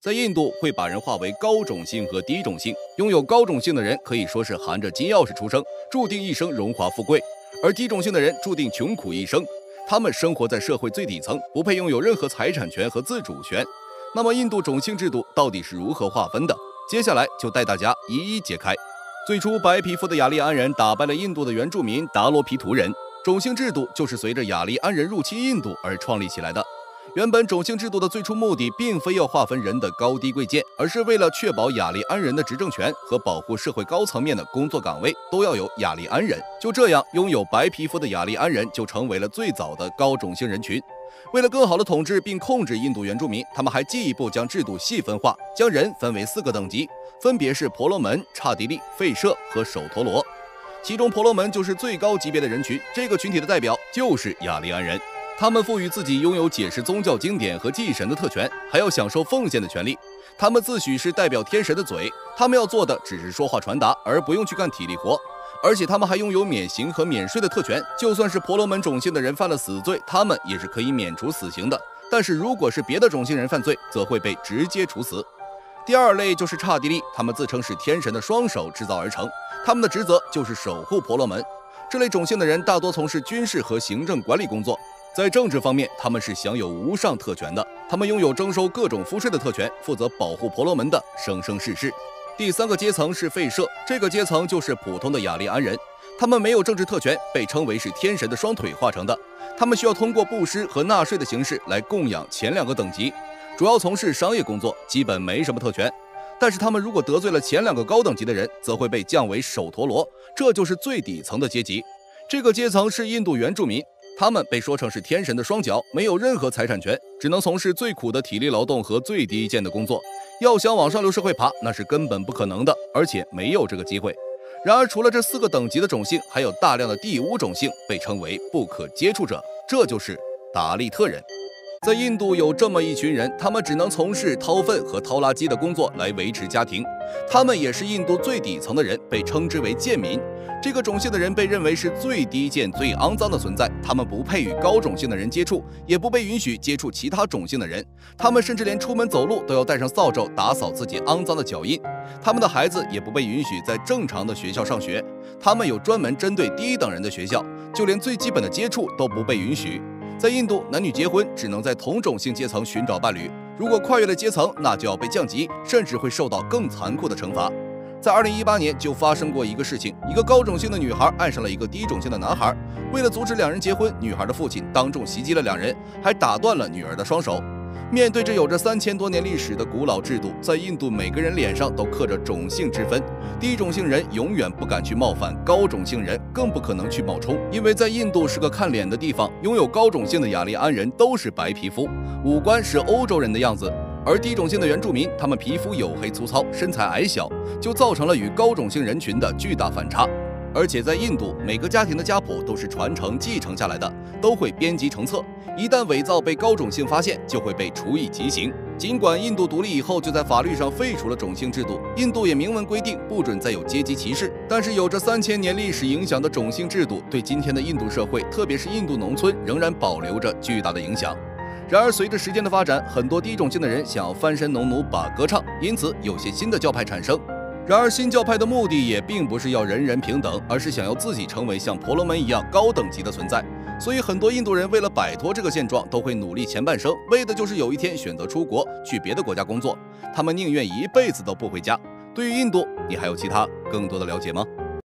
在印度会把人划为高种姓和低种姓，拥有高种姓的人可以说是含着金钥匙出生，注定一生荣华富贵；而低种姓的人注定穷苦一生，他们生活在社会最底层，不配拥有任何财产权和自主权。那么，印度种姓制度到底是如何划分的？接下来就带大家一一揭开。最初，白皮肤的雅利安人打败了印度的原住民达罗毗荼人，种姓制度就是随着雅利安人入侵印度而创立起来的。原本种姓制度的最初目的，并非要划分人的高低贵贱，而是为了确保雅利安人的执政权和保护社会高层面的工作岗位都要有雅利安人。就这样，拥有白皮肤的雅利安人就成为了最早的高种姓人群。为了更好的统治并控制印度原住民，他们还进一步将制度细分化，将人分为4个等级，分别是婆罗门、刹帝利、吠舍和首陀罗。其中婆罗门就是最高级别的人群，这个群体的代表就是雅利安人。他们赋予自己拥有解释宗教经典和祭神的特权，还要享受奉献的权利。他们自诩是代表天神的嘴，他们要做的只是说话传达，而不用去干体力活。而且他们还拥有免刑和免税的特权，就算是婆罗门种姓的人犯了死罪，他们也是可以免除死刑的。但是如果是别的种姓人犯罪，则会被直接处死。第二类就是刹帝利，他们自称是天神的双手制造而成，他们的职责就是守护婆罗门。这类种姓的人大多从事军事和行政管理工作。在政治方面，他们是享有无上特权的，他们拥有征收各种赋税的特权，负责保护婆罗门的生生世世。第3个阶层是吠舍，这个阶层就是普通的雅利安人，他们没有政治特权，被称为是天神的双腿化成的。他们需要通过布施和纳税的形式来供养前2个等级，主要从事商业工作，基本没什么特权。但是他们如果得罪了前2个高等级的人，则会被降为首陀罗，这就是最底层的阶级。这个阶层是印度原住民，他们被说成是天神的双脚，没有任何财产权，只能从事最苦的体力劳动和最低贱的工作。要想往上流社会爬，那是根本不可能的，而且没有这个机会。然而，除了这4个等级的种姓，还有大量的第5种姓，被称为不可接触者，这就是达利特人。在印度有这么一群人，他们只能从事掏粪和掏垃圾的工作来维持家庭，他们也是印度最底层的人，被称之为贱民。这个种姓的人被认为是最低贱、最肮脏的存在，他们不配与高种姓的人接触，也不被允许接触其他种姓的人。他们甚至连出门走路都要带上扫帚打扫自己肮脏的脚印。他们的孩子也不被允许在正常的学校上学，他们有专门针对低等人的学校，就连最基本的接触都不被允许。在印度，男女结婚只能在同种姓阶层寻找伴侣，如果跨越了阶层，那就要被降级，甚至会受到更残酷的惩罚。在2018年就发生过一个事情，一个高种姓的女孩爱上了一个低种姓的男孩，为了阻止2人结婚，女孩的父亲当众袭击了2人，还打断了女儿的双手。面对这有着3000多年历史的古老制度，在印度每个人脸上都刻着种姓之分，低种姓人永远不敢去冒犯高种姓人，更不可能去冒充，因为在印度是个看脸的地方，拥有高种姓的雅利安人都是白皮肤，五官是欧洲人的样子。而低种姓的原住民，他们皮肤黝黑粗糙，身材矮小，就造成了与高种姓人群的巨大反差。而且在印度，每个家庭的家谱都是传承继承下来的，都会编辑成册，一旦伪造被高种姓发现，就会被处以极刑。尽管印度独立以后就在法律上废除了种姓制度，印度也明文规定不准再有阶级歧视，但是有着3000年历史影响的种姓制度，对今天的印度社会，特别是印度农村，仍然保留着巨大的影响。然而，随着时间的发展，很多低种姓的人想要翻身农奴把歌唱，因此有些新的教派产生。然而，新教派的目的也并不是要人人平等，而是想要自己成为像婆罗门一样高等级的存在。所以，很多印度人为了摆脱这个现状，都会努力前半生，为的就是有一天选择出国，去别的国家工作。他们宁愿一辈子都不回家。对于印度，你还有其他更多的了解吗？